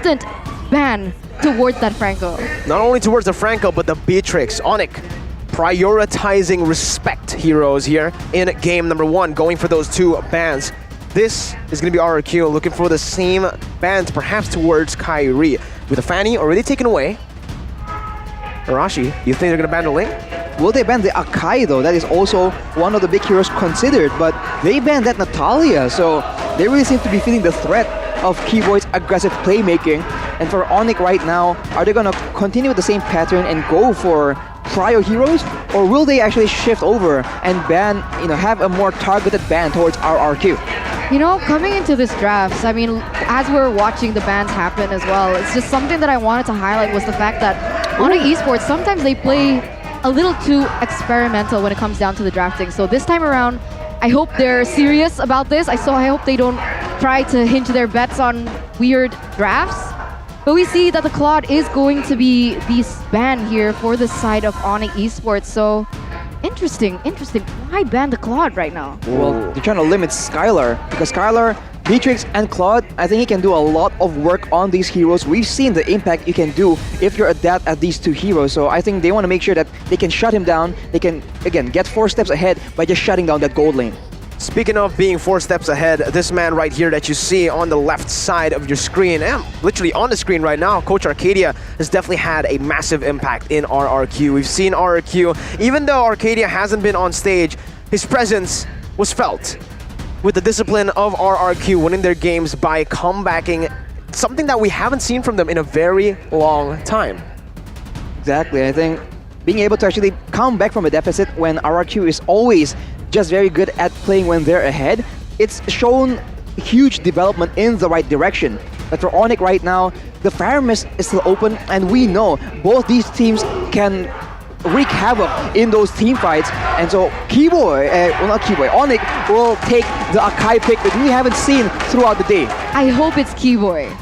instant ban towards that Franco. Not only towards the Franco, but the Beatrix. Onic prioritizing respect heroes here in game number 1, going for those 2 bans. This is going to be RRQ looking for the same bans, perhaps towards Kairi. With the Fanny already taken away, Arashi, you think they're going to ban the Ling? Will they ban the Akai though? That is also one of the big heroes considered, but they banned that Natalia, so they really seem to be feeling the threat of Keyboy's aggressive playmaking. And for Onic right now, are they gonna continue with the same pattern and go for prio heroes, or will they actually shift over and ban, have a more targeted ban towards RRQ? You know, coming into this draft, I mean, as we're watching the bans happen as well, it's just something that I wanted to highlight was the fact that Onic Esports, sometimes they play a little too experimental when it comes down to the drafting. So this time around, I hope they're serious about this. I hope they don't try to hinge their bets on weird drafts. But we see that the Claude is going to be the ban here for the side of Onic Esports. So interesting. Why ban the Claude right now? Well, they're trying to limit Skylar, because Skylar, Beatrix, and Claude, I think he can do a lot of work on these heroes. We've seen the impact you can do if you're adept at these 2 heroes. So I think they want to make sure that they can shut him down. They can, again, get 4 steps ahead by just shutting down that gold lane. Speaking of being 4 steps ahead, this man right here that you see on the left side of your screen, and literally on the screen right now, Coach Arcadia has definitely had a massive impact in RRQ. We've seen RRQ, even though Arcadia hasn't been on stage, his presence was felt with the discipline of RRQ winning their games by comebacking, something that we haven't seen from them in a very long time. Exactly, I think being able to actually come back from a deficit when RRQ is always just very good at playing when they're ahead, it's shown huge development in the right direction. But for Onic right now, the Fire Mist is still open, and we know both these teams can wreak havoc in those team fights. And so Onic will take the Akai pick that we haven't seen throughout the day. I hope it's Keyboy.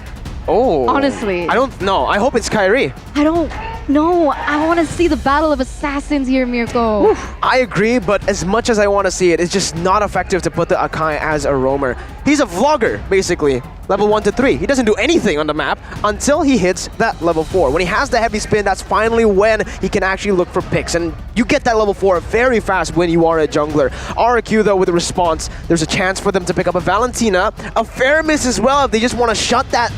Oh. Honestly. I don't know. I hope it's Kairi. I don't know. I want to see the battle of assassins here, Mirko. I agree, but as much as I want to see it, it's just not effective to put the Akai as a roamer. He's a vlogger, basically. Level 1 to 3. He doesn't do anything on the map until he hits that level 4. When he has the heavy spin, that's finally when he can actually look for picks. And you get that level 4 very fast when you are a jungler. RQ, though, with a response, there's a chance for them to pick up a Valentina, a fair miss as well if they just want to shut that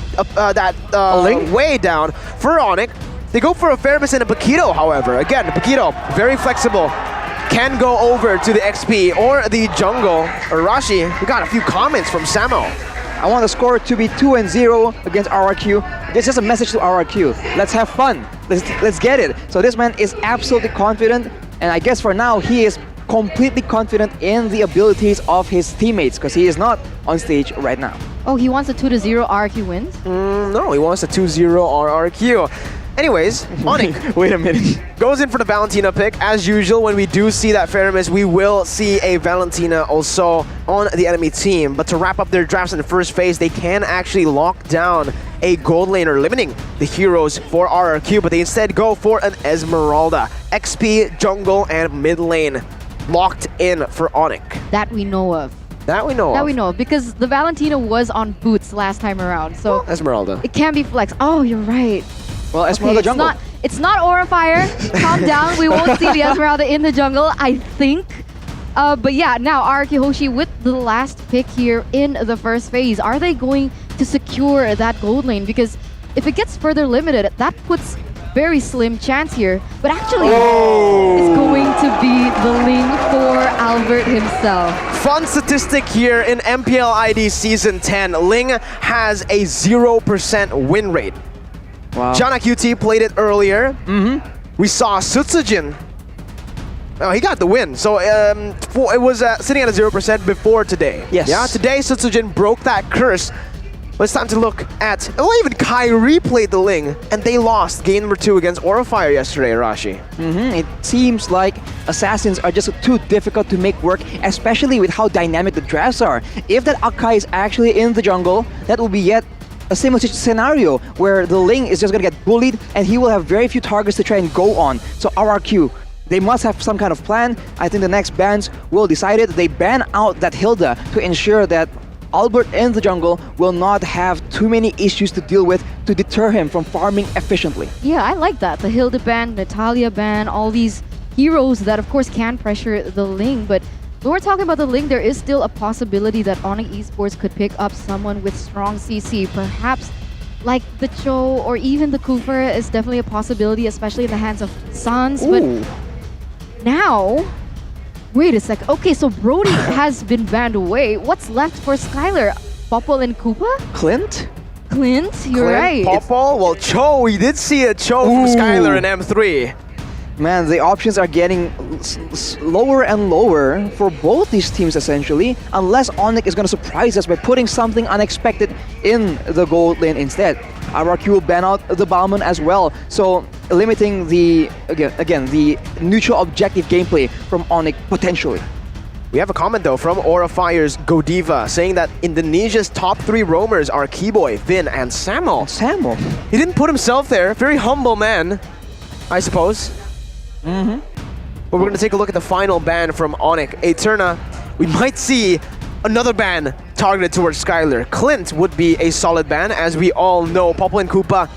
way down for Onic. They go for a fair miss and a Paquito, however. Again, Paquito, very flexible. Can go over to the XP or the jungle. Arashi, we got a few comments from Samo. I want the score to be 2-0 against RRQ. This is a message to RRQ. Let's have fun. Let's get it. So this man is absolutely confident, and I guess for now he is completely confident in the abilities of his teammates because he is not on stage right now. Oh, he wants a 2-0 RRQ wins? No, he wants a 2-0 RRQ. Anyways, Onic Wait a minute. goes in for the Valentina pick. As usual, when we do see that fair miss, we will see a Valentina also on the enemy team. But to wrap up their drafts in the first phase, they can actually lock down a gold laner, limiting the heroes for RRQ, but they instead go for an Esmeralda. XP, jungle, and mid lane locked in for Onic. That we know of. That we know of. That we know of, because the Valentina was on boots last time around, so Esmeralda. it can be flex. Oh, you're right. Well, Esmeralda Okay, jungle. it's not Aura Fire. Calm down. We won't see the Esmeralda in the jungle, I think. But yeah, now RRQ Hoshi with the last pick here in the first phase. Are they going to secure that gold lane? Because if it gets further limited, that puts very slim chance here. But actually, it's going to be the Ling for Albert himself. Fun statistic here in MPL ID Season 10. Ling has a 0% win rate. Wow. Jana QT played it earlier. We saw Sutsujin. Oh, he got the win. So it was sitting at a 0% before today. Yes. Yeah, today Sutsujin broke that curse. But it's time to look at... Oh, even Kairi played the Ling, and they lost game number 2 against Aura Fire yesterday, Arashi. It seems like assassins are just too difficult to make work, especially with how dynamic the drafts are. If that Akai is actually in the jungle, that will be yet a similar scenario where the Ling is just going to get bullied and he will have very few targets to try and go on. So RRQ, they must have some kind of plan. I think the next bans will decide it. They ban out that Hilda to ensure that Albert in the jungle will not have too many issues to deal with to deter him from farming efficiently. Yeah, I like that. The Hilda ban, Natalia ban, all these heroes that of course can pressure the Ling, but when we're talking about the Ling, there is still a possibility that Onic Esports could pick up someone with strong CC. Perhaps like the Cho or even the Kufa is definitely a possibility, especially in the hands of Sans. But Ooh. now, wait a sec. Okay, so Brody has been banned away. What's left for Skylar? Popol and Koopa? Clint? Clint? You're right. Popol? Well, Cho, we did see a Cho from Ooh. Skylar in M3. Man, the options are getting lower and lower for both these teams essentially, unless Onic is going to surprise us by putting something unexpected in the gold lane instead. RRQ will ban out the Balmon as well, so limiting the again the neutral objective gameplay from Onic potentially. We have a comment though from Aura Fire's Godiva saying that Indonesia's top 3 roamers are Keyboy, Vin, and Samo. Samuel. He didn't put himself there. Very humble man, I suppose. Mm-hmm. But we're going to take a look at the final ban from Onic. Eterna, we might see another ban targeted towards Skylar. Clint would be a solid ban, as we all know. Popol and Koopa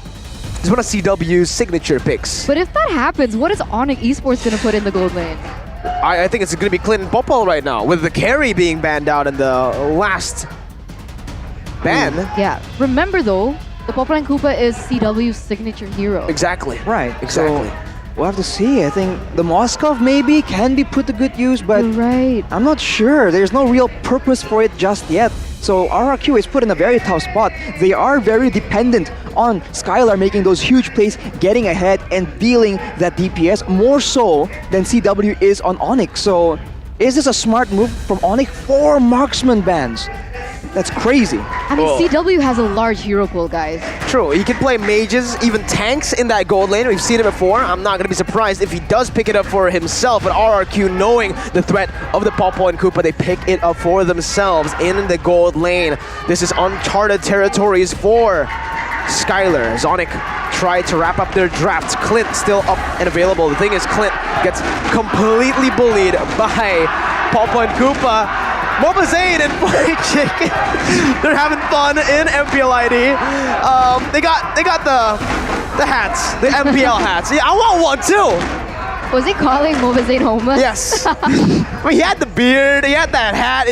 is one of CW's signature picks. But if that happens, what is Onic Esports going to put in the gold lane? I think it's going to be Clint and Popol right now, with the carry being banned out in the last ban. Yeah. Remember though, the Popol and Koopa is CW's signature hero. Exactly. Right. Exactly. So we'll have to see. I think the Moskov maybe can be put to good use, but You're right. I'm not sure. There's no real purpose for it just yet. So RRQ is put in a very tough spot. They are very dependent on Skylar making those huge plays, getting ahead and dealing that DPS more so than CW is on Onic. So is this a smart move from Onic? 4 marksman bans. That's crazy. I mean, Oh. CW has a large hero pool, guys. True, he can play mages, even tanks in that gold lane. We've seen it before. I'm not going to be surprised if he does pick it up for himself. But RRQ, knowing the threat of the Popol and Koopa, they pick it up for themselves in the gold lane. This is uncharted territories for Skylar. Onic tried to wrap up their draft. Clint still up and available. The thing is, Clint gets completely bullied by Popol and Koopa. Moba Zayn and Flying Chicken, they're having fun in MPLID. They got the hats, the MPL hats. Yeah, I want one too. Was he calling Mobazane homeless? Yes. I mean, he had the beard, he had that hat.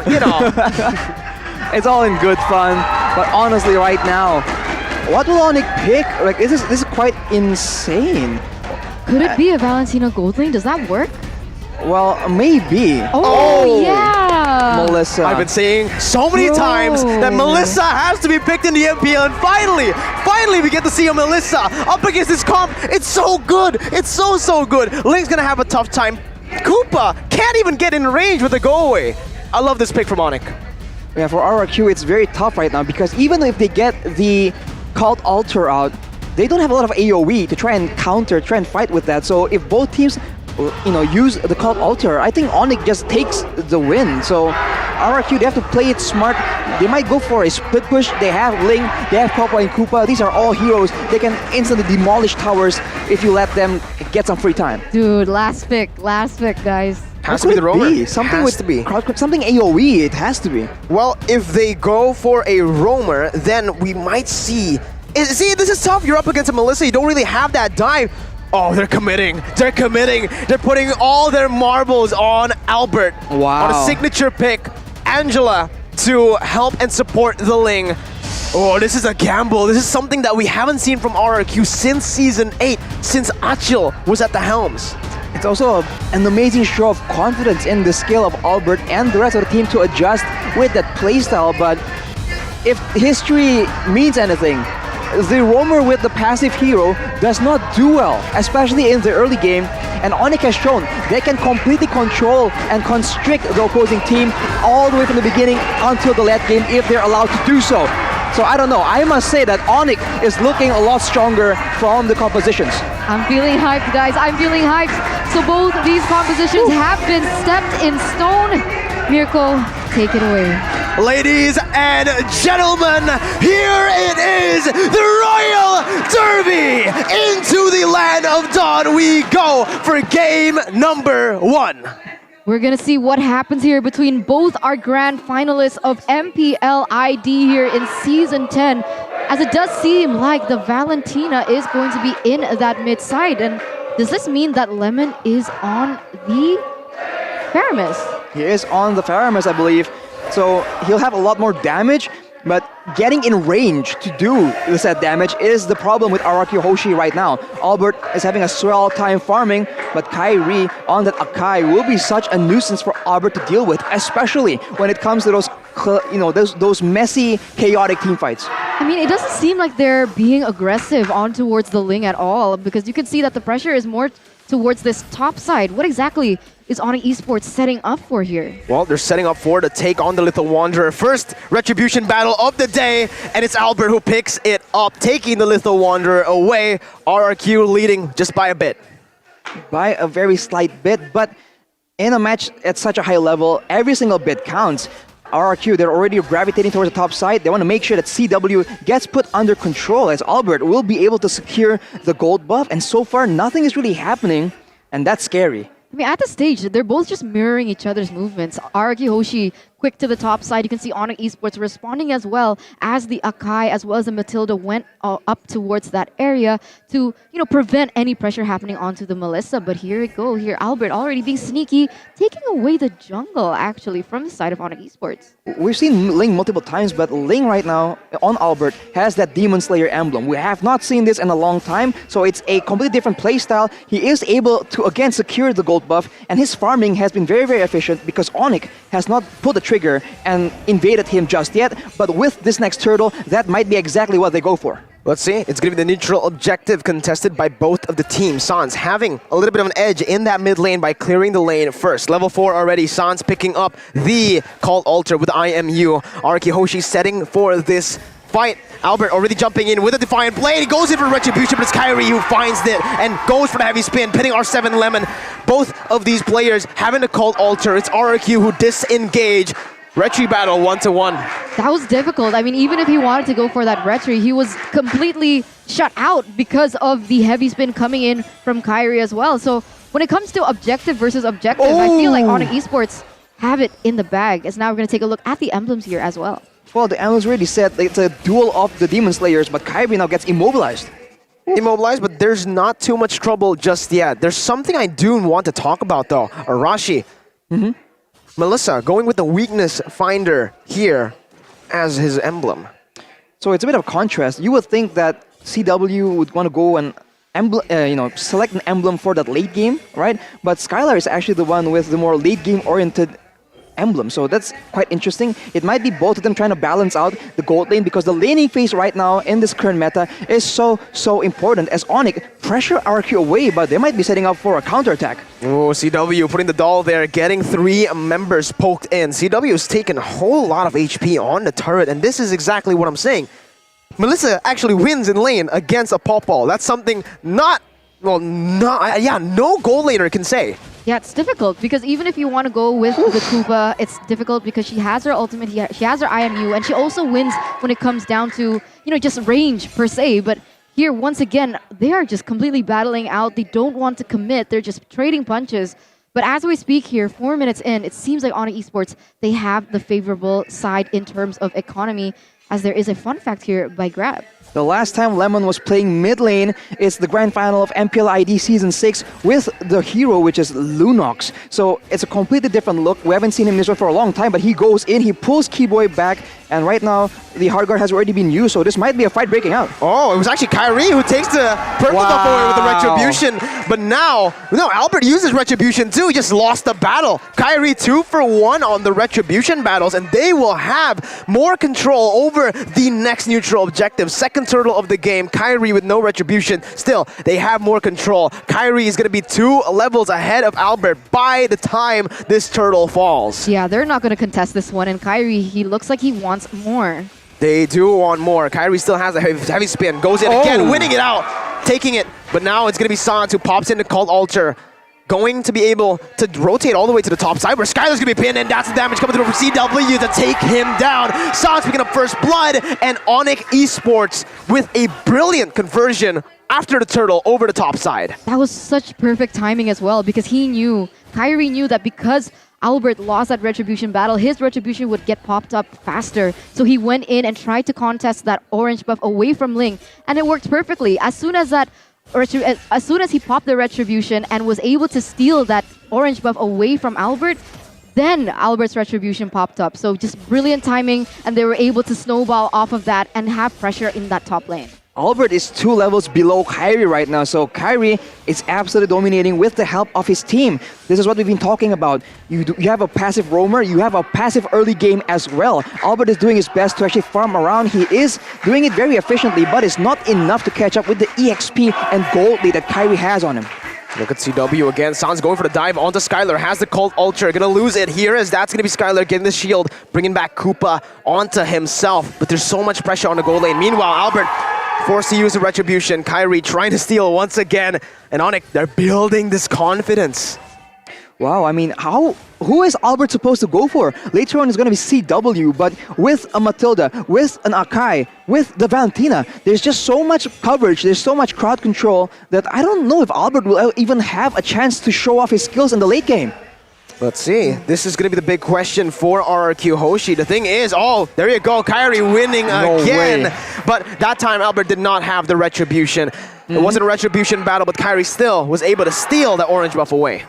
You know. It's all in good fun, but honestly, right now, what will Onic pick? Like, this is quite insane. Could it be a Valentino gold lane? Does that work? Well, maybe. Oh, yeah. Melissa. I've been saying so many Bro. times that Melissa has to be picked in the MPL, and finally we get to see a Melissa up against this comp. It's so good. It's so good. Link's gonna have a tough time. Koopa can't even get in range with the go away. I love this pick from Onic. Yeah, for RRQ, it's very tough right now because even if they get the Cult Altar out, they don't have a lot of AoE to try and counter, try and fight with that. So if both teams, use the Cult Altar, I think Onic just takes the win. So RRQ, they have to play it smart. They might go for a split push. They have Ling, they have Popol and Koopa. These are all heroes. They can instantly demolish towers if you let them get some free time. Dude, last pick, guys. Has What to be the could it roamer. be? Something Has with to be. something AoE. It has to be. Well, if they go for a roamer, then we might see. See, this is tough. You're up against a Melissa. You don't really have that dive. Oh, they're committing. They're committing. They're putting all their marbles on Albert. Wow. On a signature pick, Angela, to help and support the Ling. Oh, this is a gamble. This is something that we haven't seen from RRQ since Season 8, since Achil was at the helms. It's also an amazing show of confidence in the skill of Albert and the rest of the team to adjust with that playstyle, but if history means anything, the roamer with the passive hero does not do well, especially in the early game, and Onic has shown they can completely control and constrict the opposing team all the way from the beginning until the late game if they're allowed to do so. So I don't know, I must say that Onic is looking a lot stronger from the compositions. I'm feeling hyped, guys. I'm feeling hyped. So both these compositions have been stepped in stone. Mirko, take it away. Ladies and gentlemen, here it is, the Royal Derby! Into the land of Dawn we go for game number 1. We're gonna see what happens here between both our grand finalists of MPL ID here in Season 10, as it does seem like the Valentina is going to be in that mid side. And does this mean that Lemon is on the Paramus? He is on the Faramus, I believe. So he'll have a lot more damage, but getting in range to do the set damage is the problem with RRQ Hoshi right now. Albert is having a swell time farming, but Kyrie on that Akai will be such a nuisance for Albert to deal with, especially when it comes to those messy, chaotic team fights. I mean, it doesn't seem like they're being aggressive on towards the Ling at all, because you can see that the pressure is more towards this top side. What exactly is Onic Esports setting up for here? Well, they're setting up for to take on the Little Wanderer. First retribution battle of the day, and it's Albert who picks it up, taking the Little Wanderer away. RRQ leading just by a bit. By a very slight bit, but in a match at such a high level, every single bit counts. RRQ, they're already gravitating towards the top side. They want to make sure that CW gets put under control, as Albert will be able to secure the gold buff, and so far nothing is really happening, and that's scary. I mean, at the stage, they're both just mirroring each other's movements. RRQ Hoshi quick to the top side. You can see Onic Esports responding as well as the Akai as well as the Matilda went up towards that area to, prevent any pressure happening onto the Melissa. But here we go. Here, Albert already being sneaky, taking away the jungle actually from the side of Onic Esports. We've seen Ling multiple times, but Ling right now on Albert has that Demon Slayer emblem. We have not seen this in a long time, so it's a completely different playstyle. He is able to again secure the gold buff, and his farming has been very, very efficient because Onic has not pulled the trigger and invaded him just yet. But with this next turtle, that might be exactly what they go for. Let's see. It's going to be the neutral objective contested by both of the teams. Sans having a little bit of an edge in that mid lane by clearing the lane first. Level 4 already. Sans picking up the Cult Altar with IMU. RRQ Hoshi setting for this fight. Albert already jumping in with a Defiant Blade. He goes in for Retribution, but it's Kyrie who finds it and goes for the heavy spin, pinning R7 Lemon. Both of these players having a Cult Altar. It's RRQ who disengage. Retri battle 1-1. That was difficult. I mean, even if he wanted to go for that retri, he was completely shut out because of the heavy spin coming in from Kyrie as well. So when it comes to objective versus objective, I feel like Onic Esports have it in the bag. As now we're going to take a look at the emblems here as well. Well, the emblems already said it's a duel of the Demon Slayers, but Kyrie now gets immobilized. Immobilized, but there's not too much trouble just yet. There's something I do want to talk about though. Arashi. Melissa going with the weakness finder here as his emblem. So it's a bit of a contrast. You would think that CW would want to go and select an emblem for that late game, right? But Skylar is actually the one with the more late game oriented emblem. So that's quite interesting. It might be both of them trying to balance out the gold lane, because the laning phase right now in this current meta is so important, as Onic pressure RQ away, but they might be setting up for a counterattack. Oh, CW putting the doll there, getting 3 members poked in. CW has taken a whole lot of HP on the turret, and this is exactly what I'm saying. Melissa actually wins in lane against a Popol. That's something no gold laner can say. Yeah, it's difficult because even if you want to go with the Kuba, it's difficult because she has her ultimate, she has her IMU, and she also wins when it comes down to, just range per se. But here, once again, they are just completely battling out. They don't want to commit. They're just trading punches. But as we speak here, 4 minutes in, it seems like Onic Esports, they have the favorable side in terms of economy, as there is a fun fact here by Grab. The last time Lemon was playing mid lane is the grand final of MPL ID Season 6 with the hero, which is Lunox. So it's a completely different look. We haven't seen him this way for a long time, but he goes in, he pulls Keyboy back, and right now the hard guard has already been used, so this might be a fight breaking out. Oh, it was actually Kyrie who takes the purple buff away with the Retribution. But now, Albert uses Retribution too. He just lost the battle. Kyrie 2 for 1 on the Retribution battles, and they will have more control over the next neutral objective. Second turtle of the game, Kyrie with no Retribution. Still, they have more control. Kyrie is going to be 2 levels ahead of Albert by the time this turtle falls. Yeah, they're not going to contest this one, and Kyrie, he looks like he wants more. They do want more. Kyrie still has a heavy spin. Goes in again, winning it out, taking it. But now it's going to be Sans who pops into Cult Altar. Going to be able to rotate all the way to the top side where Skylar's going to be pinned, and that's the damage coming through from CW to take him down. Sans picking up first blood, and Onic Esports with a brilliant conversion after the turtle over the top side. That was such perfect timing as well, because he knew Kyrie knew that because Albert lost that retribution battle, his retribution would get popped up faster. So he went in and tried to contest that orange buff away from Ling, and it worked perfectly. As soon as he popped the retribution and was able to steal that orange buff away from Albert, then Albert's retribution popped up. So just brilliant timing, and they were able to snowball off of that and have pressure in that top lane. Albert is 2 levels below Kyrie right now, so Kyrie is absolutely dominating with the help of his team. This is what we've been talking about. You have a passive roamer, you have a passive early game as well. Albert is doing his best to actually farm around. He is doing it very efficiently, but it's not enough to catch up with the EXP and gold lead that Kyrie has on him. Look at CW again. Sans going for the dive onto Skylar. Has the Cult Ultra. Gonna lose it here as that's gonna be Skylar getting the shield, bringing back Koopa onto himself. But there's so much pressure on the goal lane. Meanwhile, Albert forced to use the retribution. Kyrie trying to steal once again. And Onic, they're building this confidence. Wow, I mean, who is Albert supposed to go for? Later on, it's going to be CW, but with a Matilda, with an Akai, with the Valentina, there's just so much coverage, there's so much crowd control that I don't know if Albert will even have a chance to show off his skills in the late game. Let's see. This is going to be the big question for RRQ Hoshi. The thing is, oh, there you go, Kyrie winning again. Way. But that time, Albert did not have the retribution. It wasn't a retribution battle, but Kyrie still was able to steal the orange buff away.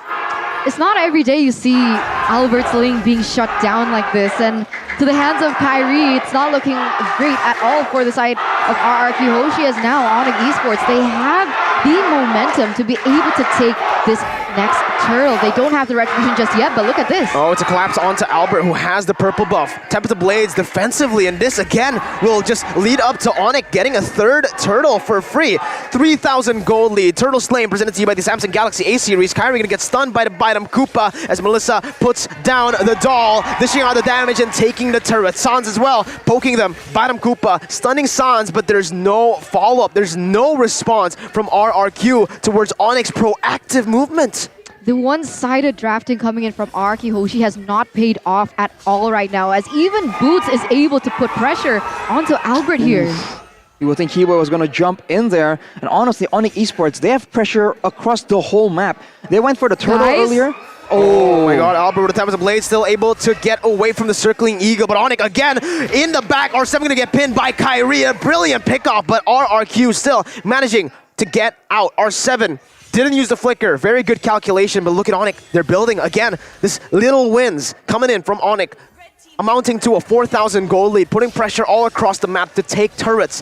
It's not every day you see Albert's lane being shut down like this, and to the hands of Kyrie, it's not looking great at all for the side of RRQ Hoshi, as now Onic Esports, they have the momentum to be able to take this next turtle. They don't have the retribution just yet, but look at this. Oh, it's a collapse onto Albert, who has the purple buff. Tempest Blades defensively, and this again will just lead up to Onic getting a third turtle for free. 3,000 gold lead. Turtle Slain presented to you by the Samsung Galaxy A-Series. Kyrie gonna get stunned by the Bite-em Koopa as Melissa puts down the doll, dishing out the damage and taking the turret. Sans as well, poking them. Bite-em Koopa, stunning Sans, but there's no follow-up. There's no response from RRQ towards Onic's proactive movement. The one-sided drafting coming in from RRQ Hoshi has not paid off at all right now, as even Boots is able to put pressure onto Albert here. You would think Hebo was going to jump in there, and honestly, Onic Esports, they have pressure across the whole map. They went for the turtle earlier. Oh my god, Albert with the Tempest Blade still able to get away from the circling eagle, but Onic again in the back. R7 gonna get pinned by Kyrie. A brilliant pickoff, but RRQ still managing to get out. R7 didn't use the flicker. Very good calculation, but look at Onic. They're building again. This little wins coming in from Onic, amounting to a 4,000 gold lead, putting pressure all across the map to take turrets.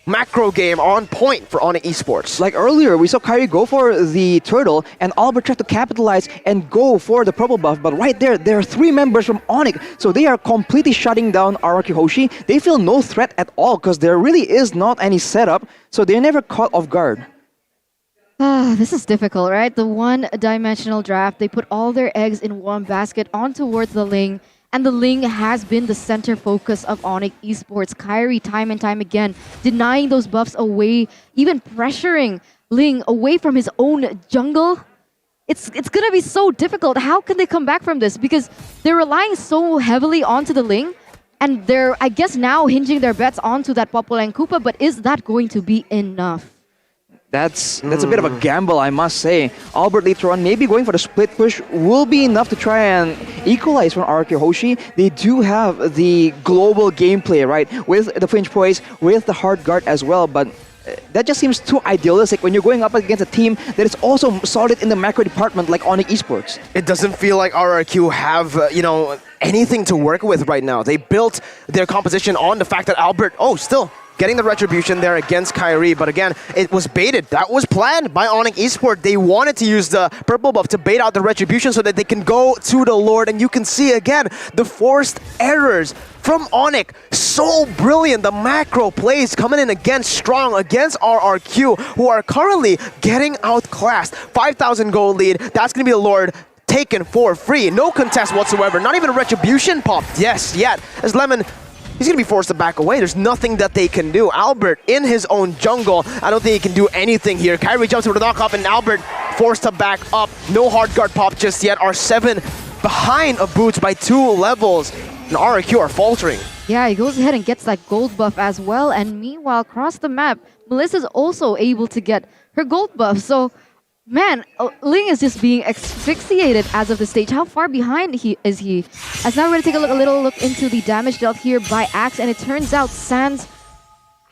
Macro game on point for Onic Esports. Like earlier, we saw Kyrie go for the turtle, and Albert tried to capitalize and go for the purple buff, but right there are 3 members from Onic, so they are completely shutting down RRQ Hoshi. They feel no threat at all, because there really is not any setup, so they're never caught off guard. This is difficult, right? The one-dimensional draft, they put all their eggs in one basket on towards the Ling, and the Ling has been the center focus of Onic Esports. Kyrie, time and time again, denying those buffs away, even pressuring Ling away from his own jungle. It's gonna be so difficult. How can they come back from this? Because they're relying so heavily onto the Ling, and they're, I guess, now hinging their bets onto that Popolang Koopa, but is that going to be enough? That's a bit of a gamble, I must say. Albert later on, maybe going for the split push will be enough to try and equalize from RRQ Hoshi. They do have the global gameplay, right? With the flinch poise, with the hard guard as well, but that just seems too idealistic when you're going up against a team that is also solid in the macro department like Onic Esports. It doesn't feel like RRQ have, anything to work with right now. They built their composition on the fact that Albert, still getting the retribution there against Kyrie, but again, it was baited. That was planned by Onic Esports. They wanted to use the purple buff to bait out the retribution so that they can go to the Lord, and you can see again the forced errors from Onic. So brilliant. The macro plays coming in again strong against RRQ, who are currently getting outclassed. 5,000 gold lead. That's going to be the Lord taken for free. No contest whatsoever. Not even a retribution pop. Yes, yet. As Lemon, he's going to be forced to back away. There's nothing that they can do. Albert in his own jungle. I don't think he can do anything here. Kyrie jumps for the knock-up, and Albert forced to back up. No hard guard pop just yet. R7 behind a Boots by 2 levels. And RRQ are faltering. Yeah, he goes ahead and gets that gold buff as well. And meanwhile, across the map, Melissa's also able to get her gold buff. So Man, Ling is just being asphyxiated as of the stage. How far behind is he? As now we're going to take a little look into the damage dealt here by Axe, and it turns out Sans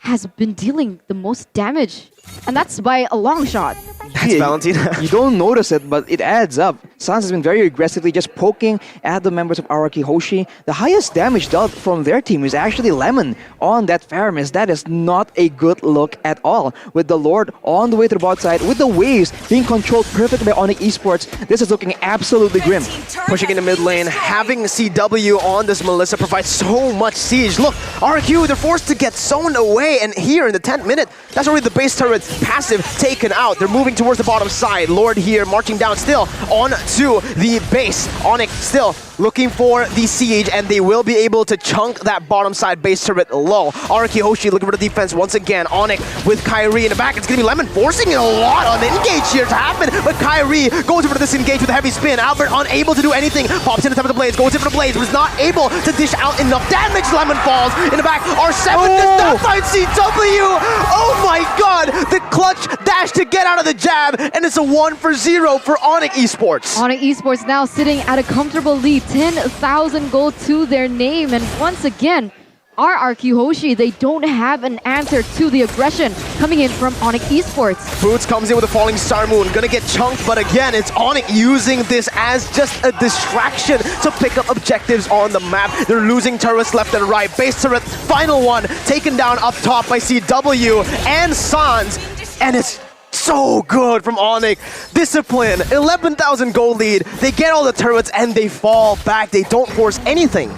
has been dealing the most damage. And that's by a long shot. That's Valentina. You don't notice it, but it adds up. Sans has been very aggressively just poking at the members of RRQ Hoshi. The highest damage dealt from their team is actually Lemon on that Faramis. That is not a good look at all. With the Lord on the way to the bot side, with the waves being controlled perfectly by Onic Esports, this is looking absolutely grim. Pushing in the mid lane, having CW on this Melissa provides so much siege. Look, RQ, they're forced to get zoned away, and here in the 10th minute, that's already the base turret passive taken out. They're moving towards the bottom side. Lord here marching down still on to the base. Onic still looking for the siege, and they will be able to chunk that bottom side base turret low. RRQ Hoshi looking for the defense once again. Onic with Kyrie in the back. It's going to be Lemon forcing it a lot on the engage here to happen, but Kyrie goes over to disengage with a heavy spin. Albert unable to do anything. Pops in the top of the Blaze, goes in for the Blaze, but is not able to dish out enough damage. Lemon falls in the back. R7 does not find CW. Oh my god! The clutch dash to get out of the jab, and it's a 1-for-0 for Onic Esports. Onic Esports now sitting at a comfortable lead, 10,000 gold to their name, and once again, RRQ Hoshi, they don't have an answer to the aggression coming in from Onic Esports. Boots comes in with a falling star moon, gonna get chunked, but again, it's Onic using this as just a distraction to pick up objectives on the map. They're losing turrets left and right. Base turret, final one, taken down up top by CW and Sans, and it's so good from Onic. Discipline, 11,000 gold lead. They get all the turrets and they fall back. They don't force anything.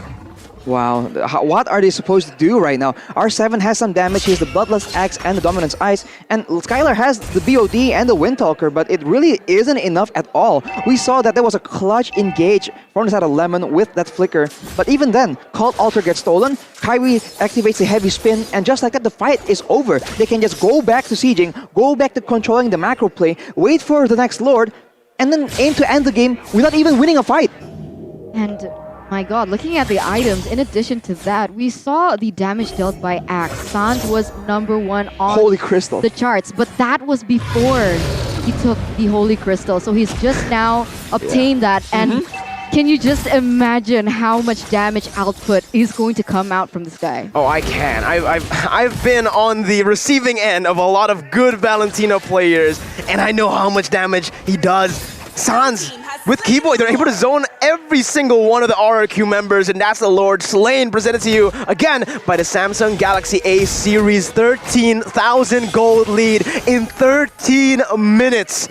Wow, what are they supposed to do right now? R7 has some damage, he has the Bloodlust Axe and the Dominance Ice, and Skylar has the BOD and the Windtalker, but it really isn't enough at all. We saw that there was a clutch engage from the side of Lemon with that flicker, but even then, Cult Altar gets stolen, Kyrie activates a heavy spin, and just like that, the fight is over. They can just go back to sieging, go back to controlling the macro play, wait for the next Lord, and then aim to end the game without even winning a fight. And my god, looking at the items, in addition to that, we saw the damage dealt by Axe. Sans was #1 on Holy Crystal. the charts, but that was before he took the Holy Crystal. So he's just now obtained that, and can you just imagine how much damage output is going to come out from this guy? Oh, I can. I've been on the receiving end of a lot of good Valentino players, and I know how much damage he does. Sans with Keyboy, they're able to zone every single one of the RRQ members, and that's the Lord Slain presented to you again by the Samsung Galaxy A series. 13,000 gold lead in 13 minutes.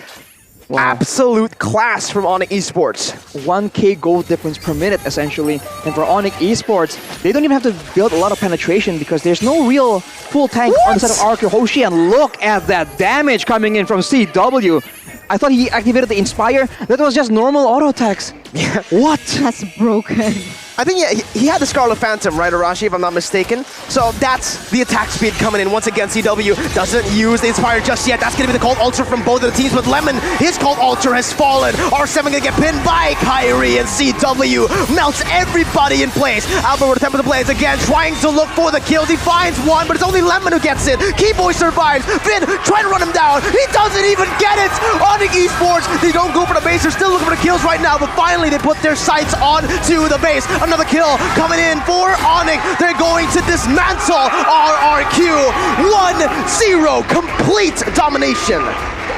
Wow. Absolute class from Onic Esports. 1k gold difference per minute, essentially. And for Onic Esports, they don't even have to build a lot of penetration because there's no real full tank on the side of RRQ Hoshi. And look at that damage coming in from CW. I thought he activated the Inspire. That was just normal auto attacks. Yeah. What? That's broken. I think he had the Scarlet Phantom, right, Arashi, if I'm not mistaken? So that's the attack speed coming in. Once again, CW doesn't use the Inspire just yet. That's going to be the Cold Ultra from both of the teams. But Lemon, his Cold Ultra has fallen. R7 going to get pinned by Kyrie, and CW melts everybody in place. Albert with the Temple of the Blaze again, trying to look for the kills. He finds one, but it's only Lemon who gets it. Keyboy survives. Finn trying to run him down. He doesn't even get it. Onic Esports, they don't go for the base. They're still looking for the kills right now, but finally they put their sights on to the base. Another kill coming in for Onic. They're going to dismantle RRQ. 1-0, complete domination.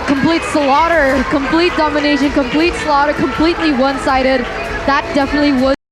Complete slaughter, complete domination, complete slaughter, completely one-sided. That definitely was